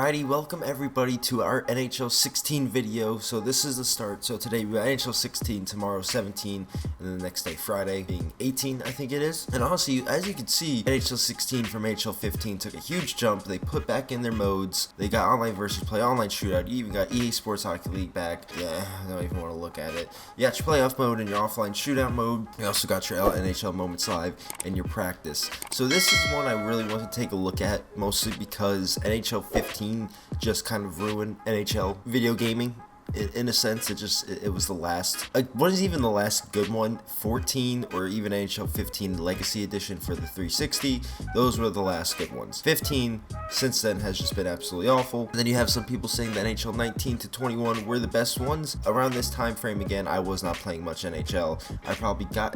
Alrighty, welcome everybody to our NHL 16 video. So this is the start. So today we got NHL 16, tomorrow 17, and then the next day, Friday, being 18, I think it is. And honestly, as you can see, NHL 16 from NHL 15 took a huge jump. They put back in their modes. They got online versus play, online shootout. You even got EA Sports Hockey League back. Yeah, I don't even want to look at it. You got your playoff mode and your offline shootout mode. You also got your NHL Moments Live and your practice. So this is one I really want to take a look at, mostly because NHL 15 just kind of ruined NHL video gaming. In a sense, it was the last, what is even the last good one? 14 or even NHL 15 Legacy Edition for the 360. Those were the last good ones. 15 since then has just been absolutely awful. And then you have some people saying that NHL 19 to 21 were the best ones. Around this time frame again, I was not playing much NHL. I probably got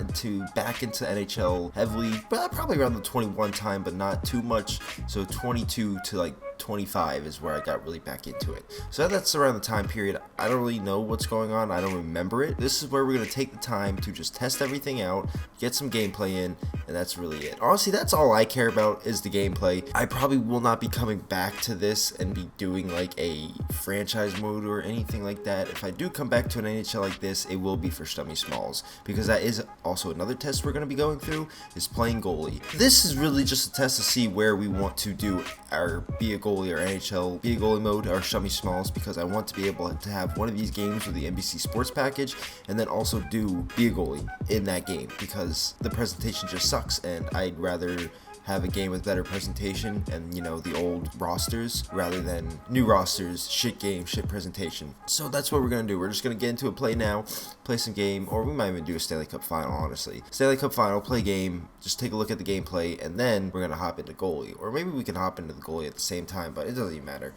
back into NHL heavily, but probably around the 21 time, but not too much. So 22 to like 25 is where I got really back into it. So that's around the time period. I don't really know what's going on. I don't remember it. This is where we're going to take the time to just test everything out, get some gameplay in, and that's really it. Honestly, that's all I care about is the gameplay. I probably will not be coming back to this and be doing like a franchise mode or anything like that. If I do come back to an NHL like this, it will be for Shtummyy Smalls, because that is also another test we're going to be going through, is playing goalie. This is really just a test to see where we want to do our be a goalie or NHL be a goalie mode or Shtummyy Smalls, because I want to be able to have one of these games with the NBC Sports package and then also do be a goalie in that game, because the presentation just sucks and I'd rather have a game with better presentation and, you know, the old rosters rather than new rosters, shit game, shit presentation. So that's what we're going to do. We're just going to get into a play now, play some game, or we might even do a Stanley Cup final, honestly. Stanley Cup final, play game, just take a look at the gameplay, and then we're going to hop into goalie. Or maybe we can hop into the goalie at the same time, but it doesn't even matter.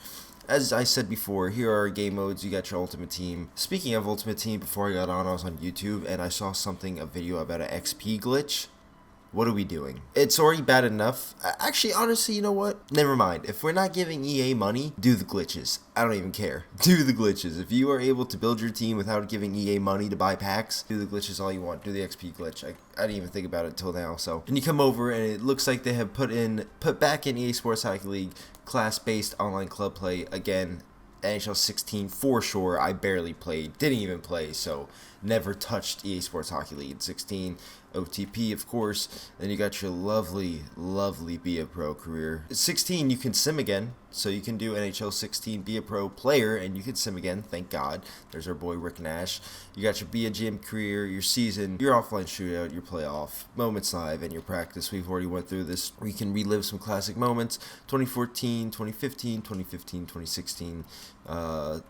As I said before, here are our game modes. You got your Ultimate Team. Speaking of Ultimate Team, before I got on, I was on YouTube, and I saw a video about an XP glitch. What are we doing? It's already bad enough. Actually, honestly, you know what? Never mind. If we're not giving EA money, do the glitches. I don't even care. Do the glitches. If you are able to build your team without giving EA money to buy packs, do the glitches all you want. Do the XP glitch. I didn't even think about it until now. So, and you come over and it looks like they have put back in EA Sports Hockey League class-based online club play again. NHL 16 for sure. I barely played, didn't even play, so never touched EA Sports Hockey League in 16. OTP, of course. Then you got your lovely Be a Pro career. 16, you can sim again, so you can do NHL 16, be a pro player, and you can sim again, thank God. There's our boy Rick Nash. You got your Be a GM career, your season, your offline shootout, your playoff, moments live, and your practice. We've already went through this. We can relive some classic moments. 2014, 2015, 2015, 2016.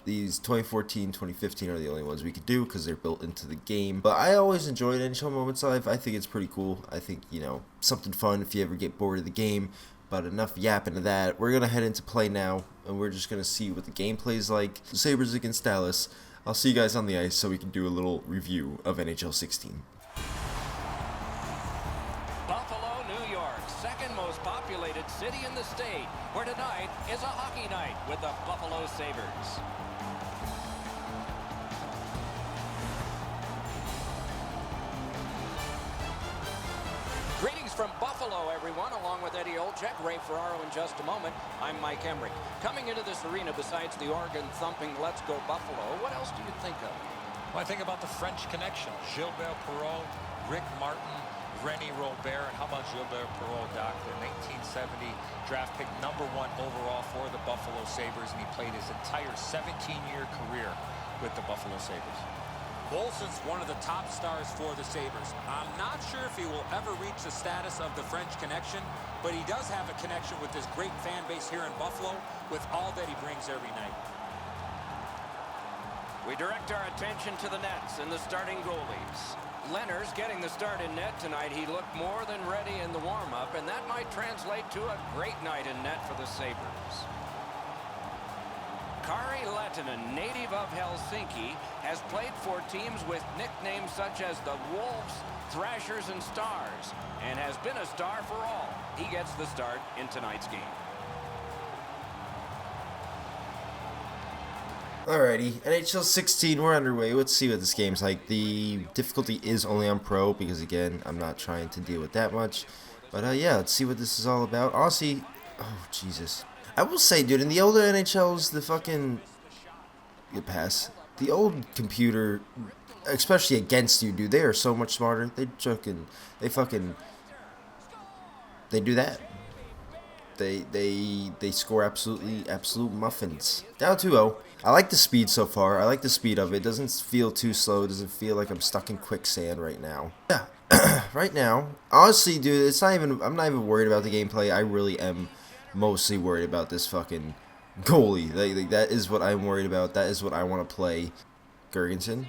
These 2014, 2015 are the only ones we could do because they're built into the game. But I always enjoyed NHL Moments Live. I think it's pretty cool. I think, you know, something fun if you ever get bored of the game. But enough yapping to that. We're going to head into play now, and we're just going to see what the gameplay is like. The Sabres against Dallas. I'll see you guys on the ice so we can do a little review of NHL 16. Buffalo, New York, second most populated city in the state, where tonight is a hockey night with the Buffalo Sabres. Greetings from Buffalo, everyone, along with Eddie Olczyk, Ray Ferraro in just a moment. I'm Mike Emrick. Coming into this arena, besides the organ-thumping Let's Go Buffalo, what else do you think of? Well, I think about the French connection. Gilbert Perrault, Rick Martin, René Robert, and how about Gilbert Perrault, Doc? The 1970 draft pick #1 overall for the Buffalo Sabres, and he played his entire 17-year career with the Buffalo Sabres. Bolson's one of the top stars for the Sabres. I'm not sure if he will ever reach the status of the French connection, but he does have a connection with this great fan base here in Buffalo with all that he brings every night. We direct our attention to the nets and the starting goalies. Lehner's getting the start in net tonight. He looked more than ready in the warm-up, and that might translate to a great night in net for the Sabres. Kari Lehtinen, native of Helsinki, has played for teams with nicknames such as the Wolves, Thrashers, and Stars, and has been a star for all. He gets the start in tonight's game. Alrighty, NHL 16, we're underway. Let's see what this game's like. The difficulty is only on pro because, again, I'm not trying to deal with that much. But, yeah, let's see what this is all about. Honestly, oh, Jesus. I will say, dude, in the older NHLs, the fucking... Good pass. The old computer, especially against you, dude, they are so much smarter. They do that. They score absolute muffins. Down 2-0. I like the speed so far. I like the speed of it. It doesn't feel too slow. It doesn't feel like I'm stuck in quicksand right now. Yeah. Right now, honestly, dude, I'm not even worried about the gameplay. I really am mostly worried about this fucking goalie. Like, that is what I'm worried about. That is what I want to play. Gergensen.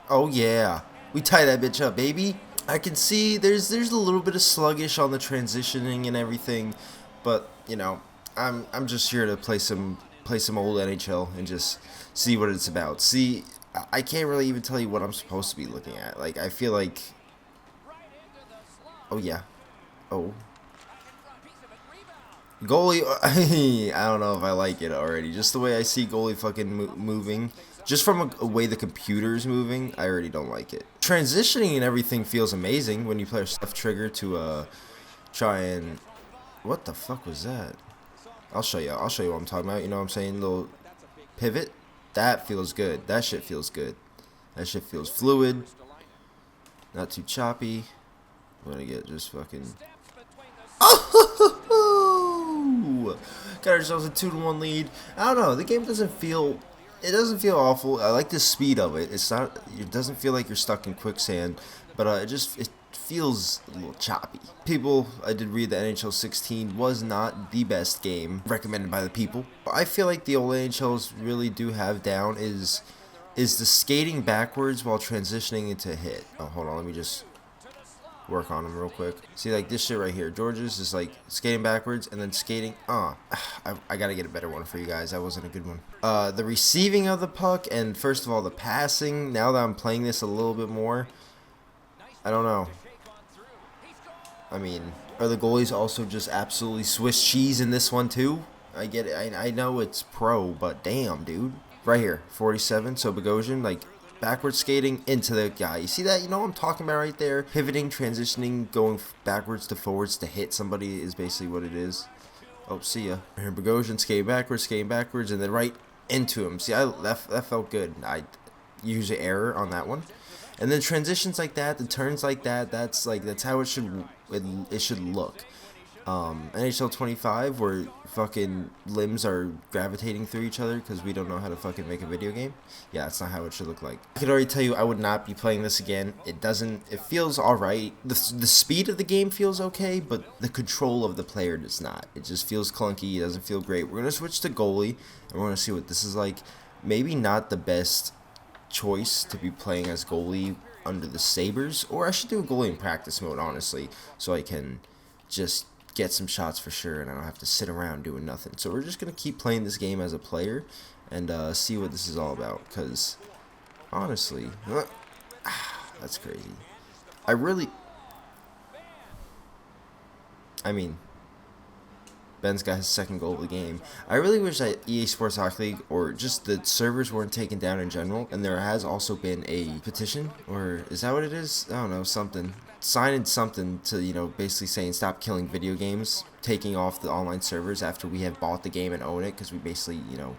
Oh yeah, we tie that bitch up, baby. I can see there's a little bit of sluggish on the transitioning and everything, but you know, I'm just here to play some old NHL and just see what it's about. See, I can't really even tell you what I'm supposed to be looking at. Like, I feel like, oh yeah, oh. Goalie, I don't know if I like it already. Just the way I see goalie fucking moving, just from a way the computer is moving, I already don't like it. Transitioning and everything feels amazing when you play left trigger to try and... What the fuck was that? I'll show you what I'm talking about. You know what I'm saying? Little pivot. That feels good. That shit feels good. That shit feels fluid. Not too choppy. I'm gonna get just fucking... Got ourselves a 2-1 lead. I don't know. The game doesn't feel awful. I like the speed of it. It doesn't feel like you're stuck in quicksand, but it feels a little choppy. People, I did read that NHL 16 was not the best game recommended by the people. I feel like the old NHLs really do have down is the skating backwards while transitioning into hit. Oh, hold on. Let me just work on him real quick. See, like this shit right here. George's is like skating backwards and then skating. I gotta get a better one for you guys. That wasn't a good one. The receiving of the puck and first of all the passing. Now that I'm playing this a little bit more, I don't know. I mean, are the goalies also just absolutely Swiss cheese in this one too? I get it. I know it's pro, but damn, dude. Right here, 47. So Bogosian, like, backwards skating into the guy. You see that? You know what I'm talking about right there? Pivoting, transitioning, going backwards to forwards to hit somebody is basically what it is. Oh, see ya. Here, Bogosian skating backwards, and then right into him. See, that felt good. I usually error on that one. And then transitions like that, the turns like that, that's how it should look. NHL 25, where fucking limbs are gravitating through each other because we don't know how to fucking make a video game. Yeah, that's not how it should look like. I could already tell you I would not be playing this again. It feels alright. The speed of the game feels okay, but the control of the player does not. It just feels clunky. It doesn't feel great. We're going to switch to goalie, and we're going to see what this is like. Maybe not the best choice to be playing as goalie under the Sabres, or I should do a goalie in practice mode, honestly, so I can just get some shots for sure and I don't have to sit around doing nothing. So we're just going to keep playing this game as a player and see what this is all about, because honestly, that's crazy. I mean, Ben's got his second goal of the game. I really wish that EA Sports Hockey League, or just the servers, weren't taken down in general. And there has also been a petition, or is that what it is? I don't know, something. Signing something to, you know, basically saying stop killing video games, taking off the online servers after we have bought the game and own it, because we basically, you know,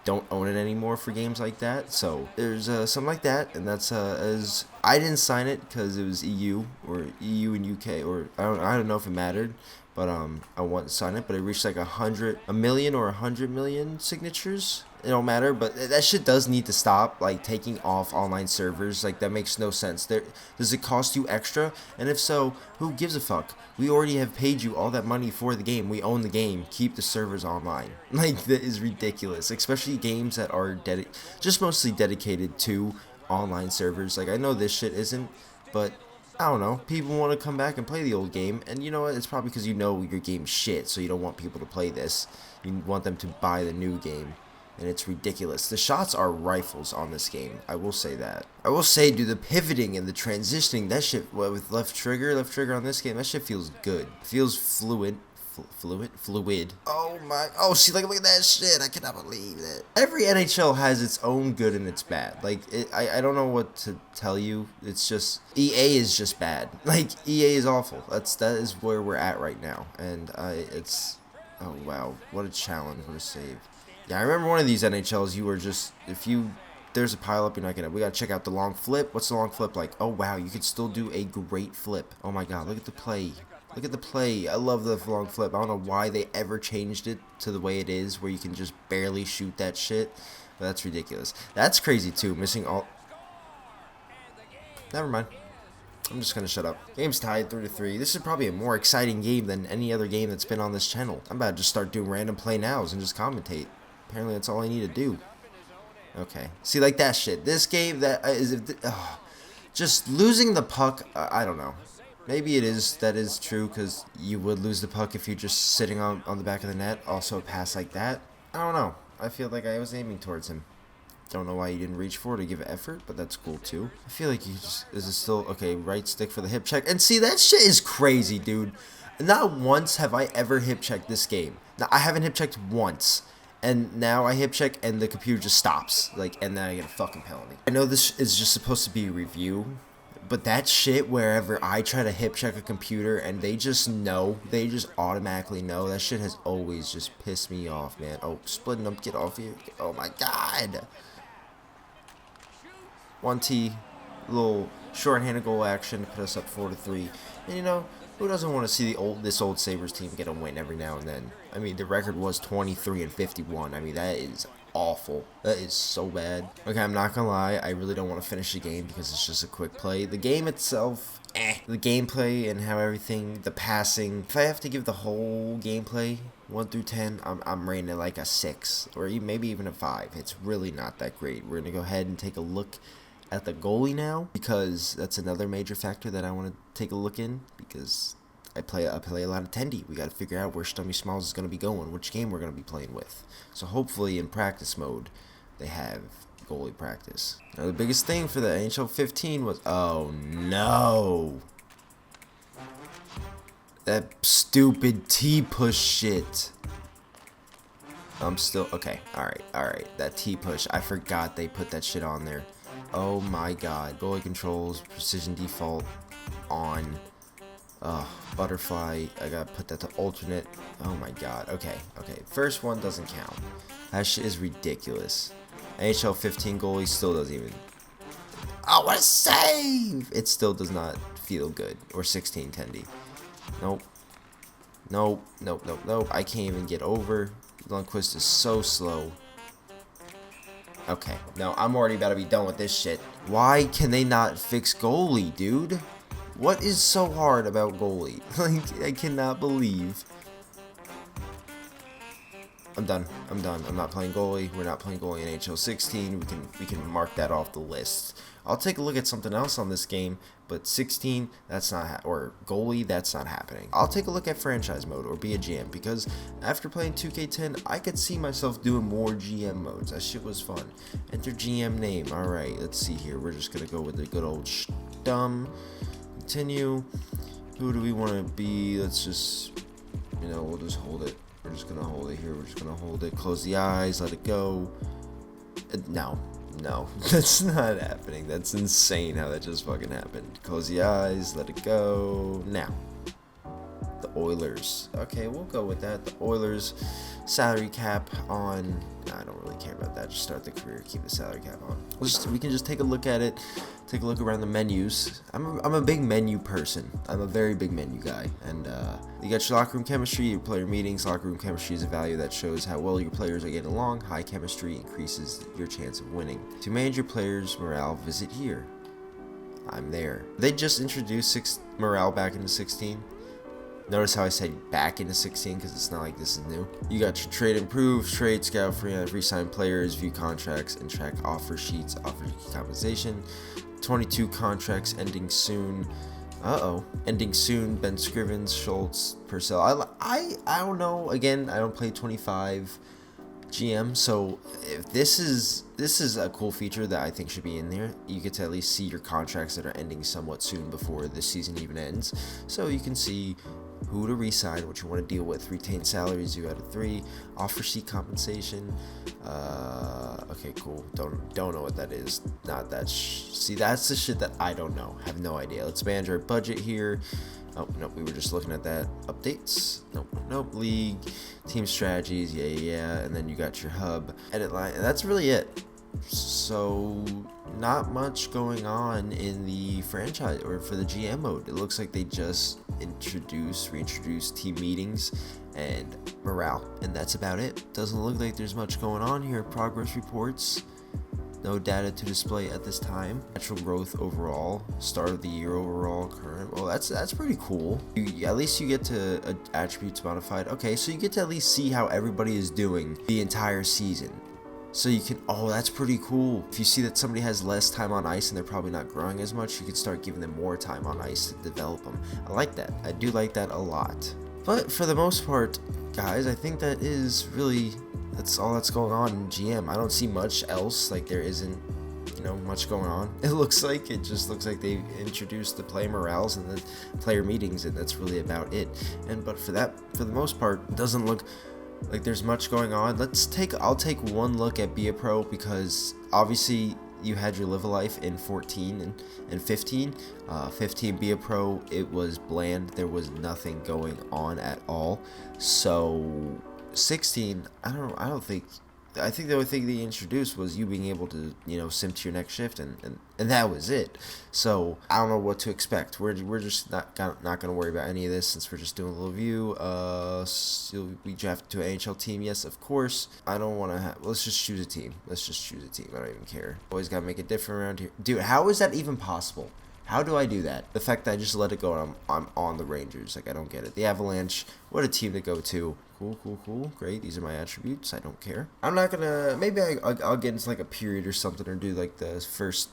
don't own it anymore for games like that. So there's something like that, and that's as I didn't sign it because it was EU and UK, or I don't know if it mattered. But I want to sign it, but it reached like a million or 100 million signatures. It don't matter, but that shit does need to stop. Like, taking off online servers, like, that makes no sense. Does it cost you extra? And if so, who gives a fuck? We already have paid you all that money for the game. We own the game. Keep the servers online. Like, that is ridiculous. Especially games that are just mostly dedicated to online servers. Like, I know this shit isn't, but I don't know, people want to come back and play the old game, and you know what, it's probably because you know your game's shit, so you don't want people to play this. You want them to buy the new game, and it's ridiculous. The shots are rifles on this game, I will say that. I will say, dude, the pivoting and the transitioning, that shit, with left trigger on this game, that shit feels good. It feels fluid. Oh, see, like, look at that shit. I cannot believe that. Every NHL has its own good and its bad. Like, I don't know what to tell you. It's just, EA is just bad. Like, EA is awful. That is where we're at right now. And Oh, wow. What a challenge. What a save. Yeah, I remember one of these NHLs, you were just, there's a pile up, you're not gonna, we gotta check out the long flip. What's the long flip like? Oh, wow, you could still do a great flip. Oh, my God, look at the play. Look at the play. I love the long flip. I don't know why they ever changed it to the way it is, where you can just barely shoot that shit. But that's ridiculous. That's crazy, too, missing all... Never mind. I'm just gonna shut up. Game's tied 3-3. This is probably a more exciting game than any other game that's been on this channel. I'm about to just start doing random play nows and just commentate. Apparently that's all I need to do. Okay. See, like that shit. This game, that is... just losing the puck, I don't know. Maybe it is, that is true, because you would lose the puck if you're just sitting on the back of the net. Also, a pass like that. I don't know. I feel like I was aiming towards him. Don't know why you didn't reach for it to give effort, but that's cool too. I feel like you just... Is it still... Okay, right stick for the hip check. And see, that shit is crazy, dude. Not once have I ever hip checked this game. Now, I haven't hip checked once. And now I hip check and the computer just stops. Like, and then I get a fucking penalty. I know this is just supposed to be a review, but that shit wherever I try to hip check a computer and they just know, they just automatically know, that shit has always just pissed me off, man. Oh, splitting up, get off here. Oh my God. 1T, little shorthanded goal action to put us up 4-3. And you know, who doesn't want to see this old Sabres team get a win every now and then? I mean, the record was 23-51. I mean, that is awful. That is so bad. Okay, I'm not gonna lie, I really don't want to finish the game because it's just a quick play. The game itself, the gameplay and how everything, the passing. If I have to give the whole gameplay 1 through 10, I'm rating it like a 6 or maybe even a 5. It's really not that great. We're gonna go ahead and take a look at the goalie now, because that's another major factor that I want to take a look in, because I play a lot of Tendy. We got to figure out where Shtummyy Smalls is going to be going, which game we're going to be playing with. So hopefully in practice mode they have goalie practice. Now the biggest thing for the NHL 15 was, oh no, that stupid T-push shit. I'm still okay. All right, that T-push, I forgot they put that shit on there. Oh my God. Goalie controls, precision default, on. Butterfly. I gotta put that to alternate. Oh my God. Okay. First one doesn't count. That shit is ridiculous. NHL 15 goalie still doesn't even. Oh, what a save! It still does not feel good. Or 16 Tendy. Nope. I can't even get over. Lundqvist is so slow. Okay, no, I'm already about to be done with this shit. Why can they not fix goalie, dude? What is so hard about goalie? Like, I cannot believe. I'm done. I'm not playing goalie. We're not playing goalie in NHL 16. We can mark that off the list. I'll take a look at something else on this game, but 16, that's not or goalie, that's not happening. I'll take a look at franchise mode or be a GM, because after playing 2K10, I could see myself doing more GM modes. That shit was fun. Enter GM name. All right, let's see here. We're just gonna go with the good old Shtum. Continue. Who do we want to be? Let's just, we'll just hold it. We're just gonna hold it here. We're just gonna hold it. Close the eyes. Let it go. No, that's not happening. That's insane how that just fucking happened. Close the eyes. Let it go. Now, the Oilers. Okay, we'll go with that. The Oilers salary cap on. I don't really care about that. Just start the career. Keep the salary cap on. We can just take a look at it. Take a look around the menus. I'm a big menu person. I'm a very big menu guy. And you got your locker room chemistry, your player meetings. Locker room chemistry is a value that shows how well your players are getting along. High chemistry increases your chance of winning. To manage your players' morale, visit here. I'm there. They just introduced morale back into 16. Notice how I said back into 16, because it's not like this is new. You got your trade improves, trade scout, re-sign players, view contracts, and track offer sheets, offer compensation. 22 contracts ending soon. Ending soon. Ben Scrivens, Schultz, Purcell. I don't know. Again, I don't play 25 GM, so if this is a cool feature that I think should be in there. You get to at least see your contracts that are ending somewhat soon before the season even ends, so you can see who to re-sign, what you want to deal with, retain salaries 0 out of 3, offer sheet compensation. Okay, cool. Don't know what that is. Not that. See, that's the shit that I don't know. Have no idea. Let's manage our budget here. Oh, no, we were just looking at that. Updates. Nope. League, team strategies. Yeah. And then you got your hub, edit line. And that's really it. So, not much going on in the franchise or for the GM mode. It looks like they just reintroduced team meetings and morale. And that's about it. Doesn't look like there's much going on here. Progress reports. No data to display at this time. Natural growth overall, start of the year overall, current. Well, that's pretty cool. At least you get to attributes modified. Okay, so you get to at least see how everybody is doing the entire season. So you can, oh, that's pretty cool. If you see that somebody has less time on ice and they're probably not growing as much, you can start giving them more time on ice to develop them. I like that. I do like that a lot. But for the most part, guys, I think that is really, that's all that's going on in GM. I don't see much else. Like, there isn't, much going on. It just looks like they introduced the player morales and the player meetings, and that's really about it. But for the most part, it doesn't look like there's much going on. I'll take one look at Be a Pro, because obviously you had your Live a Life in 14 and 15. 15 Be a Pro, it was bland. There was nothing going on at all. So 16, I think the only thing they introduced was you being able to, sim to your next shift, and that was it. So I don't know what to expect. We're just not gonna worry about any of this, since we're just doing a little review. We drafted to an NHL team, yes, of course. I don't want to let's just choose a team. I don't even care. Always gotta make it different around here, dude. How is that even possible? How do I do that? The fact that I just let it go and I'm on the Rangers. Like, I don't get it. The Avalanche, what a team to go to. Cool. Great. These are my attributes. I don't care. I'm not gonna, maybe I'll get into like a period or something, or do like the first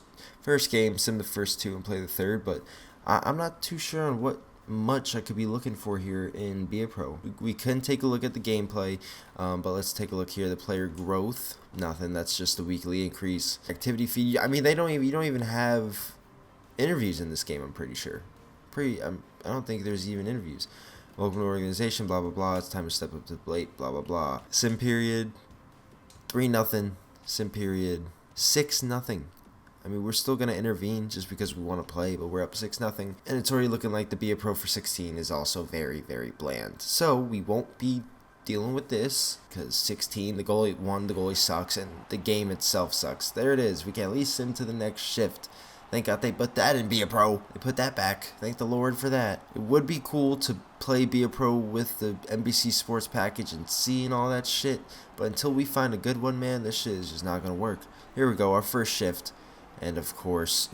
game, sim the first two and play the third, but I'm not too sure on what much I could be looking for here in Be a Pro. We can take a look at the gameplay, but let's take a look here. The player growth, nothing. That's just the weekly increase. Activity feed. I mean, you don't even have interviews in this game, I'm pretty sure. I don't think there's even interviews. Welcome to organization, blah blah blah. It's time to step up to the plate, blah blah blah. Sim period, 3-0. Sim period, 6-0. I mean, we're still gonna intervene just because we want to play, but we're up 6-0, and it's already looking like the Be a Pro for 16 is also very, very bland. So we won't be dealing with this, because 16, the goalie sucks, and the game itself sucks. There it is. We can at least sim to the next shift. Thank God they put that in Be a Pro. They put that back. Thank the Lord for that. It would be cool to play Be a Pro with the NBC Sports package and seeing all that shit. But until we find a good one, man, this shit is just not going to work. Here we go, our first shift. And of course,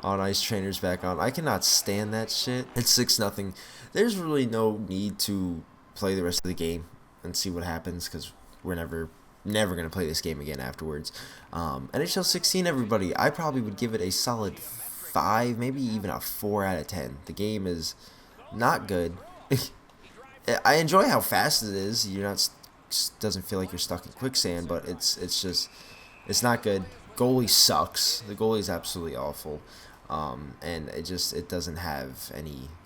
on ice trainers back on. I cannot stand that shit. It's 6-0. There's really no need to play the rest of the game and see what happens, because we're never going to play this game again afterwards. NHL 16, everybody, I probably would give it a solid 5, maybe even a 4 out of 10. The game is not good. I enjoy how fast it is. Doesn't feel like you're stuck in quicksand, but it's not good. Goalie sucks. The goalie is absolutely awful. And it doesn't have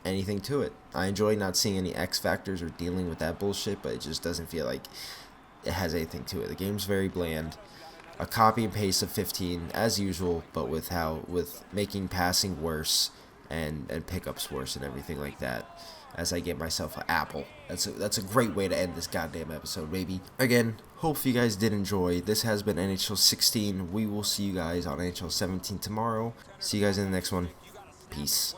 anything to it. I enjoy not seeing any X factors or dealing with that bullshit, but it just doesn't feel like it has anything to it. The game's very bland. A copy and paste of 15 as usual, but with making passing worse and pickups worse and everything like that. As I get myself an apple. That's a great way to end this goddamn episode, baby. Again, hope you guys did enjoy. This has been NHL 16. We will see you guys on NHL 17 tomorrow. See you guys in the next one. Peace.